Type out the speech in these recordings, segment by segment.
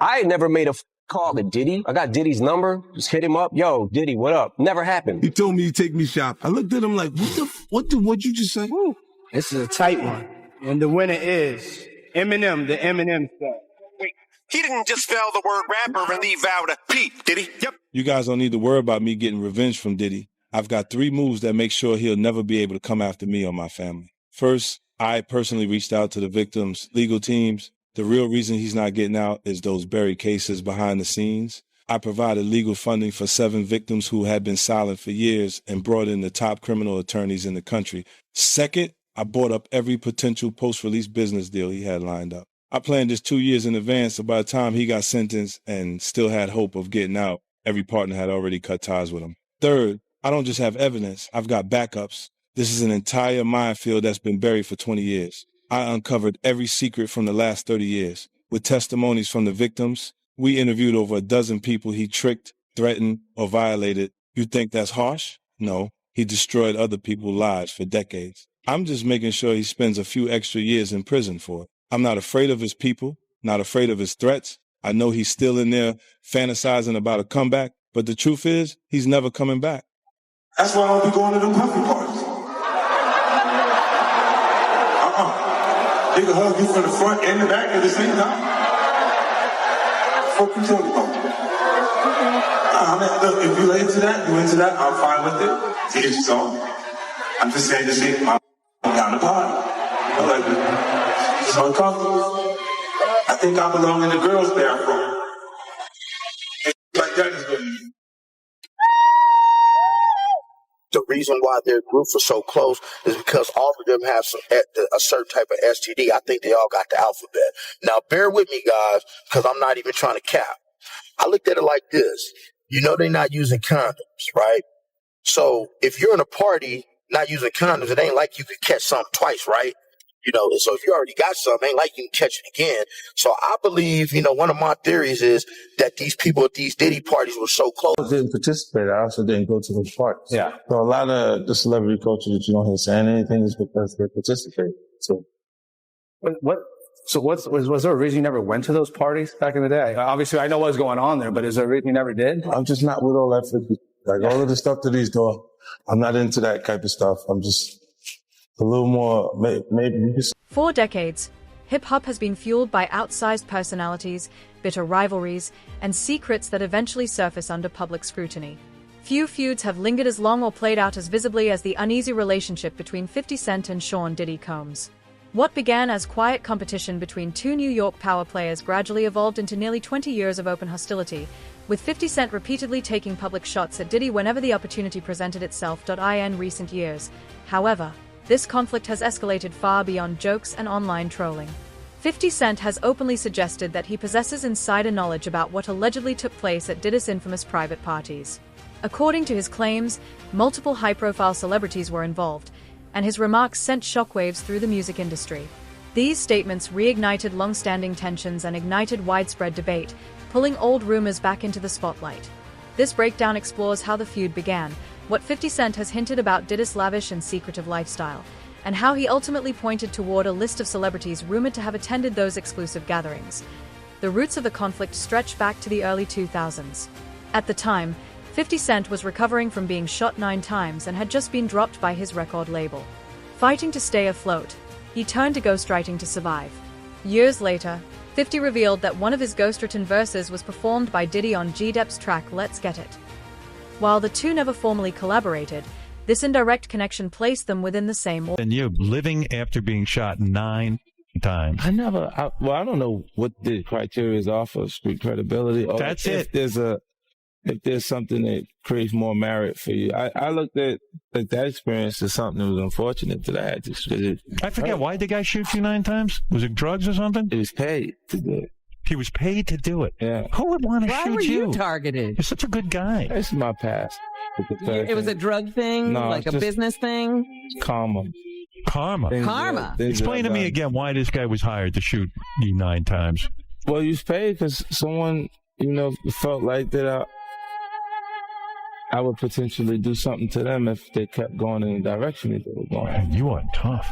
I never made a call to Diddy. I got Diddy's number. Just hit him up. Yo, Diddy, what up? Never happened. He told me to take me shop. I looked at him like, what'd you just say? Woo. This is a tight one. And the winner is Eminem, the Eminem stuff. Wait, he didn't just spell the word rapper and leave out a P, did he? Yep. You guys don't need to worry about me getting revenge from Diddy. I've got 3 moves that make sure he'll never be able to come after me or my family. First, I personally reached out to the victims' legal teams. The real reason he's not getting out is those buried cases behind the scenes. I provided legal funding for 7 victims who had been silent for years and brought in the top criminal attorneys in the country. Second, I bought up every potential post-release business deal he had lined up. I planned this 2 years in advance, so by the time he got sentenced and still had hope of getting out, every partner had already cut ties with him. Third, I don't just have evidence, I've got backups. This is an entire minefield that's been buried for 20 years. I uncovered every secret from the last 30 years. With testimonies from the victims, we interviewed over a dozen people he tricked, threatened, or violated. You think that's harsh? No, he destroyed other people's lives for decades. I'm just making sure he spends a few extra years in prison for it. I'm not afraid of his people, not afraid of his threats. I know he's still in there fantasizing about a comeback, but the truth is, he's never coming back. That's why I don't be going to them puffy parties. They can hug you from the front and the back at the same time. What the fuck you talking about? Look, if you're into that, I'm fine with it. To each song. I'm just saying this ain't my kind of party. I like it. It's uncomfortable. I think I belong in the girls' bathroom. Like that is good. The reason why their groups are so close is because all of them have a certain type of STD. I think they all got the alphabet. Now, bear with me, guys, because I'm not even trying to cap. I looked at it like this. You know they're not using condoms, right? So if you're in a party not using condoms, it ain't like you could catch something twice, right? You know, so if you already got something, it ain't like you can catch it again. So I believe, one of my theories is that these people at these Diddy parties were so close. I didn't participate. I also didn't go to those parties. Yeah. So a lot of the celebrity culture that you don't hear saying anything is because they participate. So was there a reason you never went to those parties back in the day? Obviously, I know what was going on there, but is there a reason you never did? I'm just not with all that. Like all of the stuff that he's doing, I'm not into that type of stuff. I'm just a little more, maybe. For decades, hip-hop has been fueled by outsized personalities, bitter rivalries, and secrets that eventually surface under public scrutiny. Few feuds have lingered as long or played out as visibly as the uneasy relationship between 50 Cent and Sean Diddy Combs. What began as quiet competition between 2 New York power players gradually evolved into nearly 20 years of open hostility, with 50 Cent repeatedly taking public shots at Diddy whenever the opportunity presented itself. In recent years, however, this conflict has escalated far beyond jokes and online trolling. 50 Cent has openly suggested that he possesses insider knowledge about what allegedly took place at Diddy's infamous private parties. According to his claims, multiple high-profile celebrities were involved, and his remarks sent shockwaves through the music industry. These statements reignited long-standing tensions and ignited widespread debate, pulling old rumors back into the spotlight. This breakdown explores how the feud began, what 50 Cent has hinted about Diddy's lavish and secretive lifestyle, and how he ultimately pointed toward a list of celebrities rumored to have attended those exclusive gatherings. The roots of the conflict stretch back to the early 2000s. At the time, 50 Cent was recovering from being shot 9 times and had just been dropped by his record label. Fighting to stay afloat, he turned to ghostwriting to survive. Years later, 50 revealed that one of his ghostwritten verses was performed by Diddy on G-Dep's track Let's Get It. While the two never formally collaborated, this indirect connection placed them within the same. And you're living after being shot 9 times. I don't know what the criteria are for street credibility. Or That's if there's something that creates more merit for you. I looked at that experience as something that was unfortunate that I had to. I forget, why did the guy shoot you 9 times? Was it drugs or something? It was paid to do it. He was paid to do it. Yeah. Who would want to shoot you? Why were you targeted? You're such a good guy. It's my past. It was a drug thing, no, like a business thing? Karma. Karma. Explain to me again why this guy was hired to shoot you 9 times. Well, he was paid because someone, felt like that I would potentially do something to them if they kept going in the direction that they were going. Man, you are tough.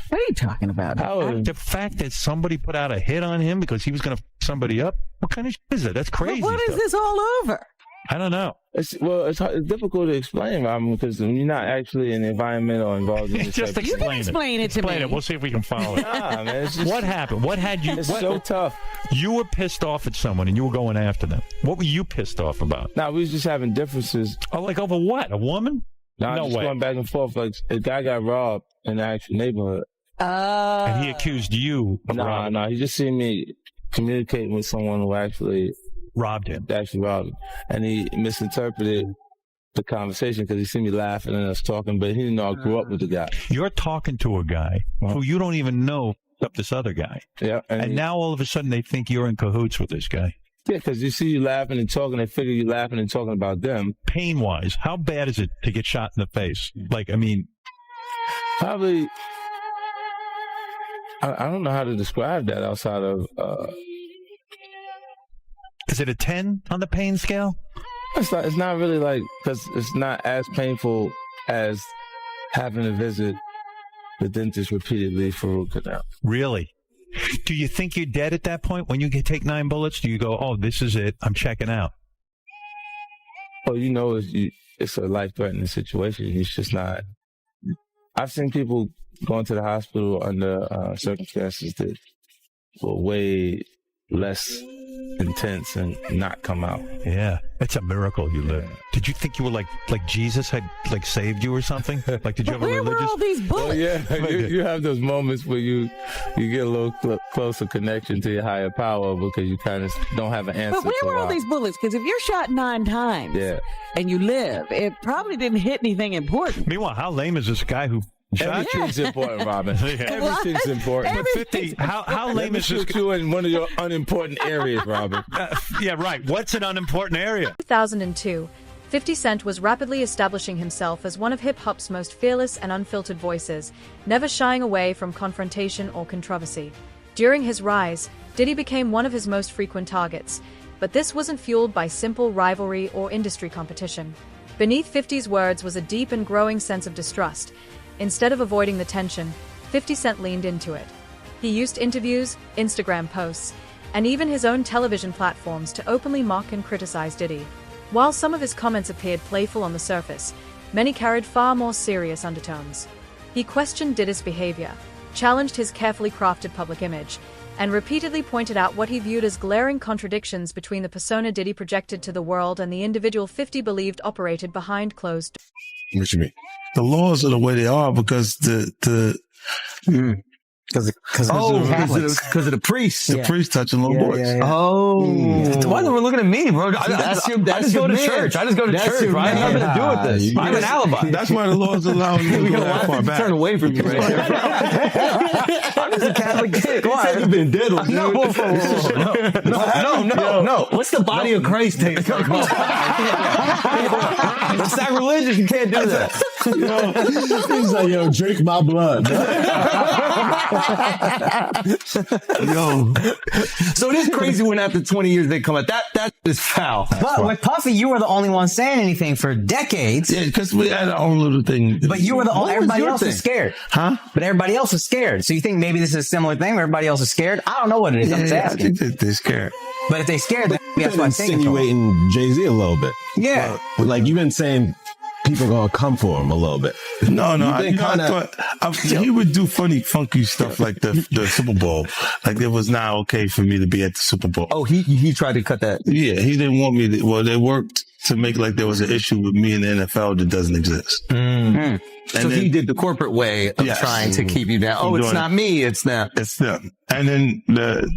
What are you talking about? The fact that somebody put out a hit on him because he was going to f somebody up. What kind of shit is that? That's crazy. But what is this all over? I don't know. It's difficult to explain, Robin, because you're not actually in the environment or involved in this. Just You can explain it to me. Explain it. We'll see if we can follow it. Nah, man, it's just, What happened? What had you? it's so tough. You were pissed off at someone and you were going after them. What were you pissed off about? Nah, we was just having differences. Oh, like over what? A woman? Nah, No just way. going back and forth. Like a guy got robbed in the actual neighborhood. And he accused you of robbing. Nah, he just seen me communicating with someone who actually robbed him. And he misinterpreted the conversation because he seen me laughing and us talking, but he didn't know I grew up with the guy. You're talking to a guy who you don't even know up this other guy. Yeah. And now all of a sudden they think you're in cahoots with this guy. Yeah, because you see you laughing and talking, they figure you laughing and talking about them. Pain-wise, how bad is it to get shot in the face? Like, I mean... Probably... I don't know how to describe that outside of... Is it a 10 on the pain scale? It's not really like... Because it's not as painful as having to visit the dentist repeatedly for root canal. Really? Do you think you're dead at that point when you take 9 bullets? Do you go, oh, this is it, I'm checking out? Well, you know, it's a life-threatening situation. It's just not... I've seen people going to the hospital under circumstances that were way less intense and not come out. Yeah, it's a miracle you lived. Did you think you were like Jesus had like saved you or something? Like, did you have a Where religious? were all these bullets? Oh, yeah, you have those moments where you get a little closer connection to your higher power because you kind of don't have an answer. But where were all these bullets? Because if you're shot 9 times and you live, it probably didn't hit anything important. Meanwhile, how lame is this guy who shot you? Everything's important, Robin. Everything's important. But 50, how lame is this? Shoot you in one of your unimportant areas, Robin. Yeah, right. What's an unimportant area? In 2002, 50 Cent was rapidly establishing himself as one of hip-hop's most fearless and unfiltered voices, never shying away from confrontation or controversy. During his rise, Diddy became one of his most frequent targets, but this wasn't fueled by simple rivalry or industry competition. Beneath 50's words was a deep and growing sense of distrust. Instead of avoiding the tension, 50 Cent leaned into it. He used interviews, Instagram posts, and even his own television platforms to openly mock and criticize Diddy. While some of his comments appeared playful on the surface, many carried far more serious undertones. He questioned Diddy's behavior, challenged his carefully crafted public image, and repeatedly pointed out what he viewed as glaring contradictions between the persona Diddy projected to the world and the individual 50 believed operated behind closed doors. What you mean? The laws are the way they are because because of the priests. The priests touching little boys. Yeah. Oh, why are we looking at me, bro? I just go to church. I just go to church, right? Nothing to do with this. I have an alibi. That's why the laws allow you to go that far back. Turn away from you right there. I'm just a Catholic kid. Go on. You've been dead on No. What's the body of Christ taste like? It's sacrilegious. You can't do that. He's like, yo, drink my blood. Yo. So it is crazy when after 20 years they come out. That is foul. But with Puffy, you were the only one saying anything for decades. Yeah, because we had our own little thing. But you were the only. Everybody else was scared. Huh? But everybody else was scared. So you think maybe this is a similar thing where everybody else is scared? I don't know what it is. I'm just asking. I think they're scared. But if they're scared, then that's what I'm thinking. Insinuating Jay-Z a little bit. Yeah. Like you've been saying people gonna come for him a little bit. No, I thought he would do funky stuff like the Super Bowl. Like it was not okay for me to be at the Super Bowl. Oh, he tried to cut that. Yeah, he didn't want me to. Well, they worked to make like there was an issue with me in the NFL that doesn't exist. Mm. So he did the corporate way of trying to keep you down. Oh, it's not me, it's them. It's them. And then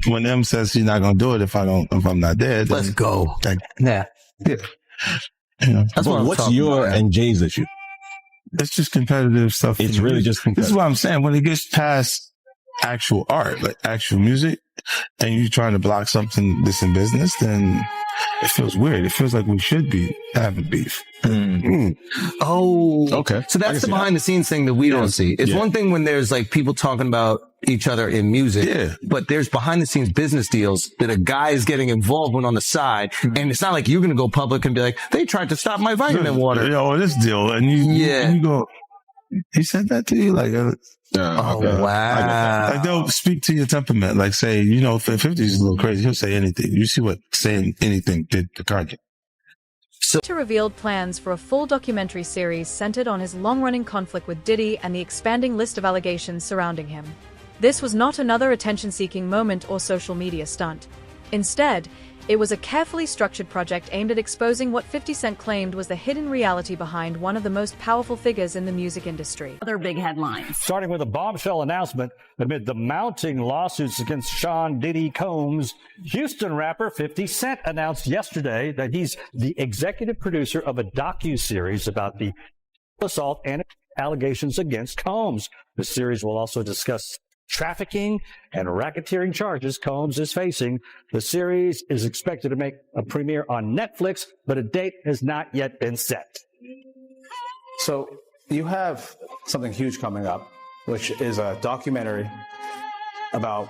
when M says he's not gonna do it if I'm not there, then let's go. Yeah. You know, that's what's your and Jay's issue? It's just competitive stuff. It's really just competitive. This is what I'm saying. When it gets past actual art, like actual music, and you're trying to block something that's in business, then it feels weird. It feels like we should be having beef. Oh, okay. So that's the behind the scenes thing that we don't see. It's one thing when there's like people talking about each other in music, but there's behind the scenes business deals that a guy is getting involved with on the side. And it's not like you're going to go public and be like, they tried to stop my vitamin water. This deal. And you go, He said that to you? Like, Oh, wow. Like, they'll speak to your temperament. Like, say, you know, if 50 is a little crazy, he'll say anything. You see what saying anything did to Kanye. Revealed plans for a full documentary series centered on his long-running conflict with Diddy and the expanding list of allegations surrounding him. This was not another attention-seeking moment or social media stunt. Instead, it was a carefully structured project aimed at exposing what 50 Cent claimed was the hidden reality behind one of the most powerful figures in the music industry. Other big headlines. Starting with a bombshell announcement amid the mounting lawsuits against Sean Diddy Combs, Houston rapper 50 Cent announced yesterday that he's the executive producer of a docu-series about the assault and allegations against Combs. The series will also discuss trafficking and racketeering charges Combs is facing. The series is expected to make a premiere on Netflix, but a date has not yet been set. So you have something huge coming up, which is a documentary about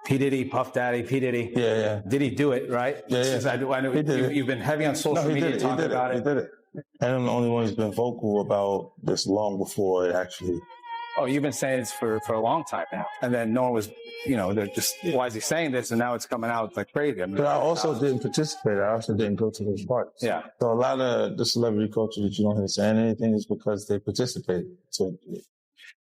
P. Diddy, Puff Daddy, P. Diddy. Yeah. Did he do it, right? Yeah. I know you've been heavy on social media talking about it. He did it. And I'm the only one who's been vocal about this long before it actually. Oh, you've been saying this for a long time now. And then no one was, they're just, why is he saying this? And now it's coming out like crazy. But I also didn't participate. I also didn't go to those parties. Yeah. So a lot of the celebrity culture that you don't hear saying anything is because they participated. So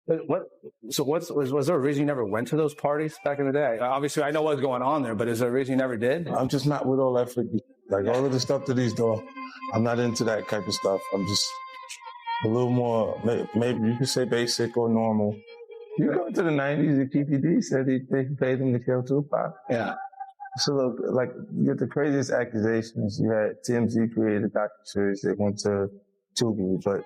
was there a reason you never went to those parties back in the day? Obviously, I know what's going on there, but is there a reason you never did? I'm just not with all that freaky. Like all of the stuff that he's doing, I'm not into that type of stuff. I'm just a little more, maybe you could say basic or normal. You go to the 90s, the PPD said they paid him to kill Tupac. Yeah. So look, like, you get the craziest accusations. You had TMZ created a docu-series. They went to Tubi, but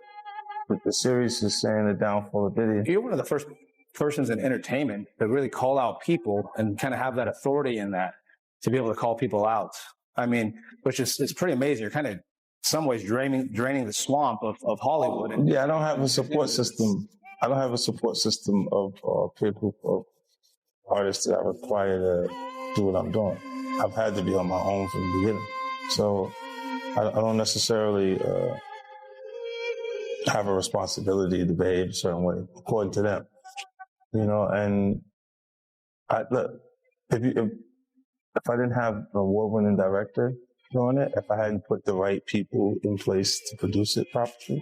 the series is saying the downfall of Diddy. You're one of the first persons in entertainment to really call out people and kind of have that authority in that to be able to call people out. I mean, which is, it's pretty amazing. You're kind of, in some ways, draining the swamp of Hollywood. Yeah, I don't have a support system. I don't have a support system of peer group of artists that I require to do what I'm doing. I've had to be on my own from the beginning. So I don't necessarily have a responsibility to behave a certain way, according to them. And look, if I didn't have an award-winning director doing it, if I hadn't put the right people in place to produce it properly,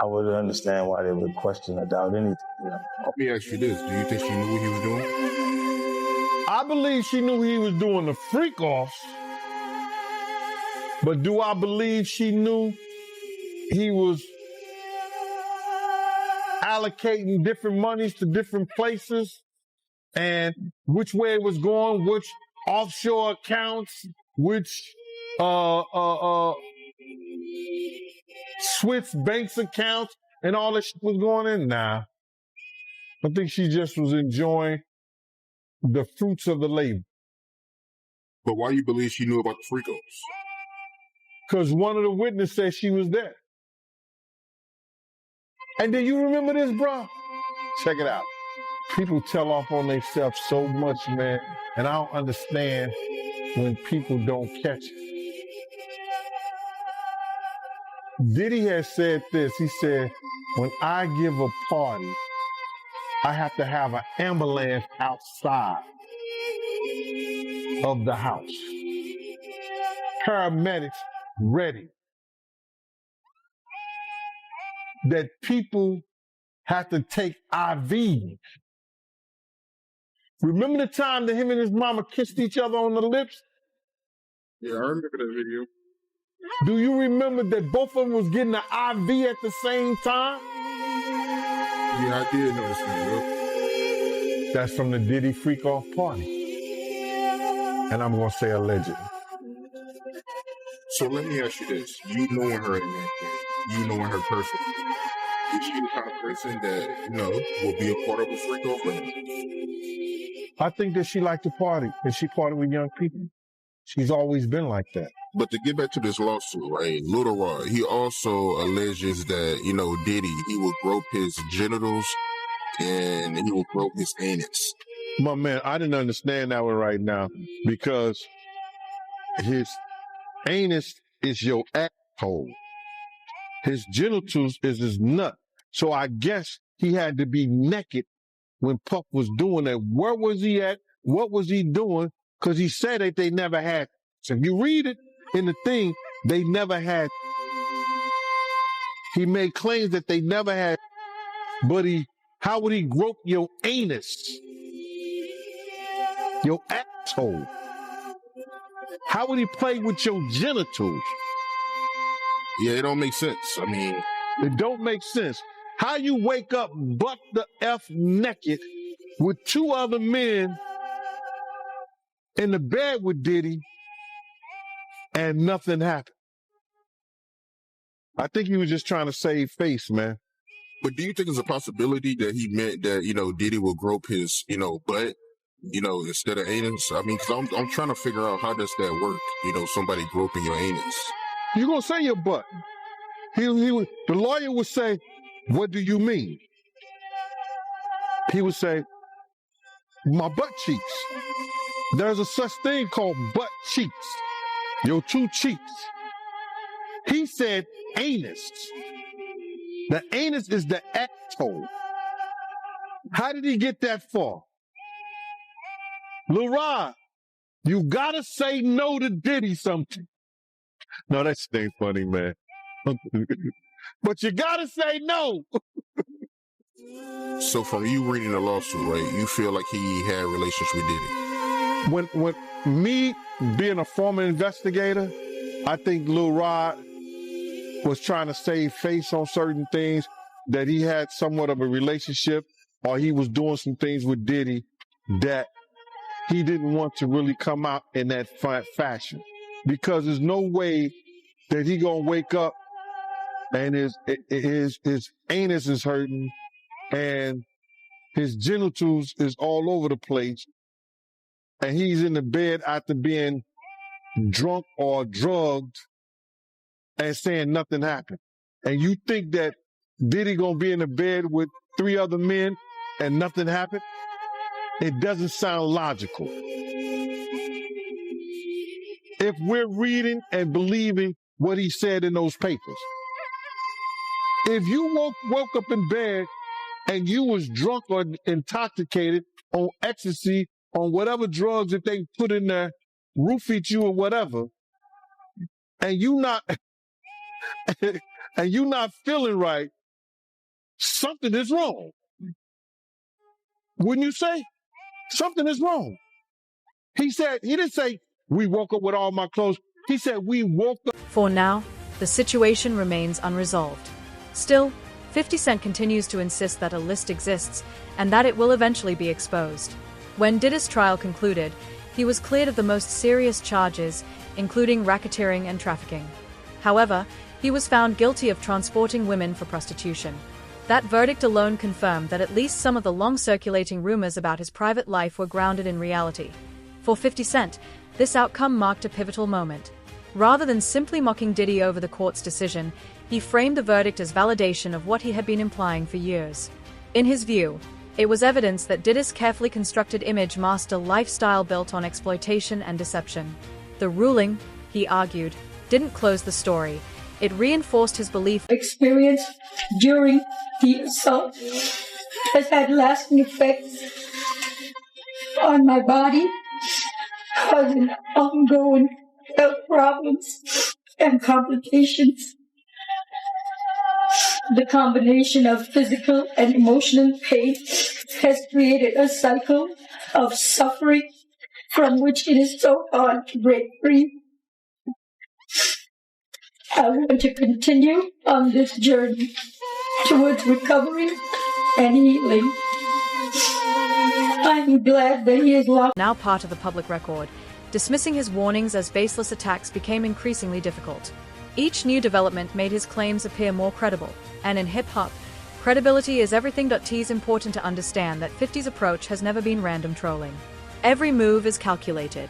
I would understand why they would question or doubt anything. Let me ask you this. Do you think she knew what he was doing? I believe she knew he was doing the freak-offs. But do I believe she knew he was allocating different monies to different places and which way it was going, which offshore accounts, which Swiss banks accounts, and all that shit was going in? Nah. I think she just was enjoying the fruits of the labor. But why you believe she knew about the freak-offs? Because one of the witnesses said she was there. And then you remember this, bro? Check it out. People tell off on themselves so much, man, and I don't understand when people don't catch it. Diddy has said this. He said, when I give a party, I have to have an ambulance outside of the house. Paramedics ready. That people have to take IVs. Remember the time that him and his mama kissed each other on the lips? Yeah, I remember that video. Do you remember that both of them was getting an IV at the same time? Yeah, I did know this video. That's from the Diddy freak-off party. And I'm going to say allegedly. So let me ask you this. You knowing her in that thing, you knowing her personally, is she the kind of person that, will be a part of a freak-off ring? I think that she liked to party, and she party with young people. She's always been like that. But to get back to this lawsuit, right, Lil Rod, he also alleges that, Diddy, he would grope his genitals and he would grope his anus. My man, I didn't understand that one right now because his anus is your asshole. His genitals is his nut. So I guess he had to be naked when Puff was doing that. Where was he at? What was he doing? Because he said that they never had. So if you read it in the thing, they never had. He made claims that they never had. But how would he grope your anus? Your asshole? How would he play with your genitals? Yeah, it don't make sense. I mean, it don't make sense. How you wake up butt the F naked with two other men in the bed with Diddy and nothing happened? I think he was just trying to save face, man. But do you think it's a possibility that he meant that, Diddy will grope his, butt, instead of anus? I mean, because I'm trying to figure out how does that work, somebody groping your anus. You're going to say your butt. The lawyer would say, what do you mean? He would say, my butt cheeks. There's a such thing called butt cheeks. Your two cheeks. He said anus. The anus is the asshole. How did he get that far? Lil Rod, you gotta say no to Diddy something. No, that shit ain't funny, man. But you gotta say no. So from you reading the lawsuit, right, you feel like he had relations with Diddy? When me being a former investigator, I think Lil Rod was trying to save face on certain things, that he had somewhat of a relationship, or he was doing some things with Diddy that he didn't want to really come out in that fashion. Because there's no way that he gonna wake up and his anus is hurting and his genitals is all over the place and he's in the bed after being drunk or drugged and saying nothing happened. And you think that Diddy gonna be in the bed with 3 other men and nothing happened? It doesn't sound logical. If we're reading and believing what he said in those papers. If you woke up in bed and you was drunk or intoxicated on ecstasy, on whatever drugs that they put in there, roofied you or whatever, and you not feeling right, something is wrong. Wouldn't you say? Something is wrong. He didn't say, we woke up with all my clothes. He said, we woke up. For now, the situation remains unresolved. Still, 50 Cent continues to insist that a list exists and that it will eventually be exposed. When Diddy's trial concluded, he was cleared of the most serious charges, including racketeering and trafficking. However, he was found guilty of transporting women for prostitution. That verdict alone confirmed that at least some of the long-circulating rumors about his private life were grounded in reality. For 50 Cent, this outcome marked a pivotal moment. Rather than simply mocking Diddy over the court's decision, he framed the verdict as validation of what he had been implying for years. In his view, it was evidence that Diddy's carefully constructed image masked a lifestyle built on exploitation and deception. The ruling, he argued, didn't close the story. It reinforced his belief. Experience during the assault has had lasting effects on my body, causing ongoing health problems and complications. The combination of physical and emotional pain has created a cycle of suffering from which it is so hard to break free. I want to continue on this journey towards recovery and healing. I'm glad that he is locked. Now part of the public record, dismissing his warnings as baseless attacks became increasingly difficult. Each new development made his claims appear more credible, and in hip-hop, credibility is everything. T's important to understand that 50's approach has never been random trolling. Every move is calculated.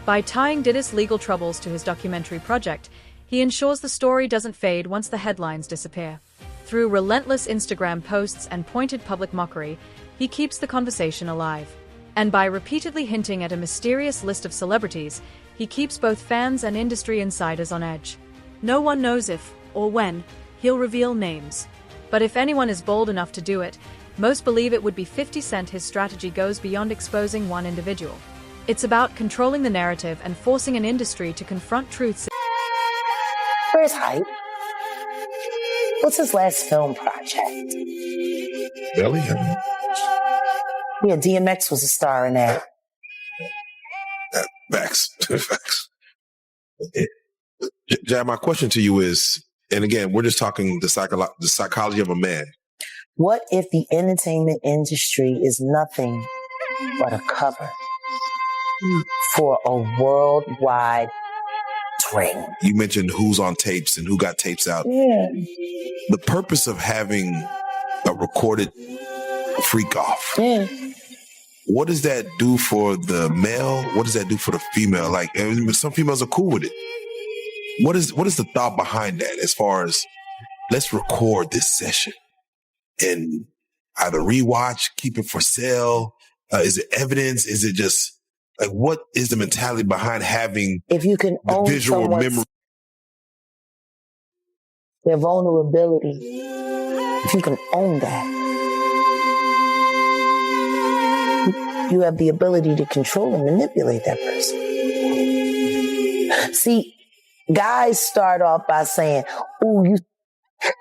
By tying Diddy's legal troubles to his documentary project, he ensures the story doesn't fade once the headlines disappear. Through relentless Instagram posts and pointed public mockery, he keeps the conversation alive. And by repeatedly hinting at a mysterious list of celebrities, he keeps both fans and industry insiders on edge. No one knows if, or when, he'll reveal names. But if anyone is bold enough to do it, most believe it would be 50 Cent. His strategy goes beyond exposing one individual. It's about controlling the narrative and forcing an industry to confront truths. Where's Hype? What's his last film project? Belly? Yeah, DMX was a star in that. Facts. Facts. Jab, my question to you is, and again, we're just talking the psychology of a man. What if the entertainment industry is nothing but a cover for a worldwide ring? You mentioned who's on tapes and who got tapes out. Yeah. The purpose of having a recorded freak off. Yeah. What does that do for the male? What does that do for the female? Like, some females are cool with it. What is the thought behind that as far as, let's record this session and either rewatch, keep it for sale? Is it evidence? Is it just, like, what is the mentality behind having if you can the own visual memory? Their vulnerability, if you can own that, you have the ability to control and manipulate that person. See, guys start off by saying, "Ooh,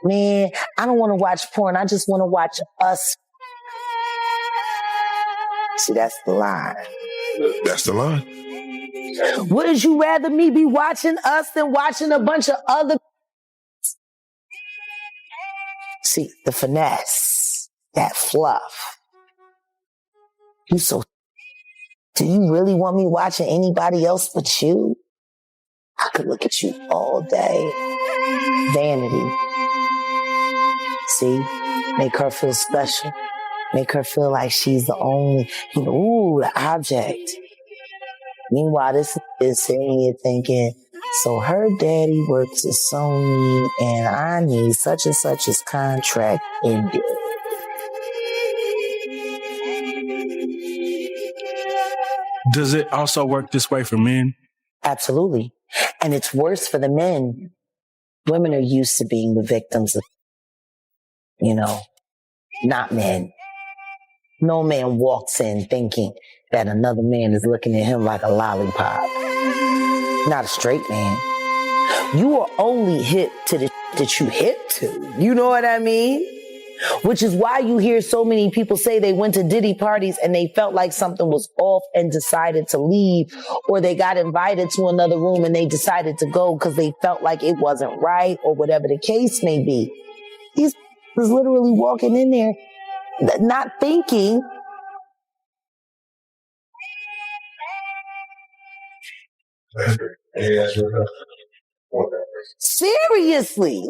man, I don't want to watch porn. I just want to watch us." See, that's the line. That's the line. Wouldn't you rather me be watching us than watching a bunch of other? See, the finesse, that fluff. Do you really want me watching anybody else but you? I could look at you all day. Vanity. See, make her feel special. Make her feel like she's the only, the object. Meanwhile, this is sitting here thinking, so her daddy works at Sony and I need such and such as contract ended. Does it also work this way for men? Absolutely. And it's worse for the men. Women are used to being the victims of, not men. No man walks in thinking that another man is looking at him like a lollipop. Not a straight man. You are only hip to the that you hip to. You know what I mean? Which is why you hear so many people say they went to Diddy parties and they felt like something was off and decided to leave, or they got invited to another room and they decided to go because they felt like it wasn't right, or whatever the case may be. He's literally walking in there not thinking. Seriously,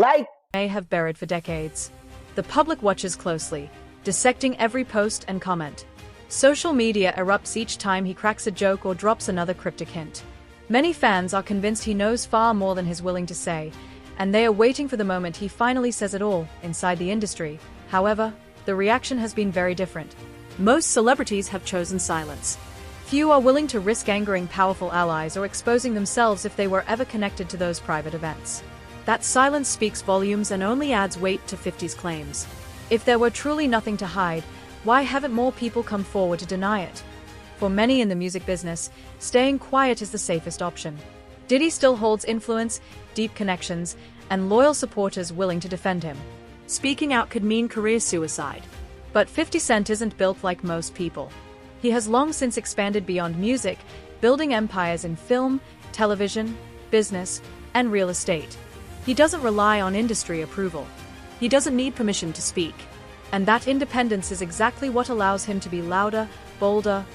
may have buried for decades. The public watches closely, dissecting every post and comment. Social media erupts each time he cracks a joke or drops another cryptic hint. Many fans are convinced he knows far more than he's willing to say, and they are waiting for the moment he finally says it all. Inside the industry, however, the reaction has been very different. Most celebrities have chosen silence. Few are willing to risk angering powerful allies or exposing themselves if they were ever connected to those private events. That silence speaks volumes and only adds weight to 50's claims. If there were truly nothing to hide, why haven't more people come forward to deny it? For many in the music business, staying quiet is the safest option. Diddy still holds influence, deep connections, and loyal supporters willing to defend him. Speaking out could mean career suicide. But 50 Cent isn't built like most people. He has long since expanded beyond music, building empires in film, television, business, and real estate. He doesn't rely on industry approval. He doesn't need permission to speak. And that independence is exactly what allows him to be louder, bolder,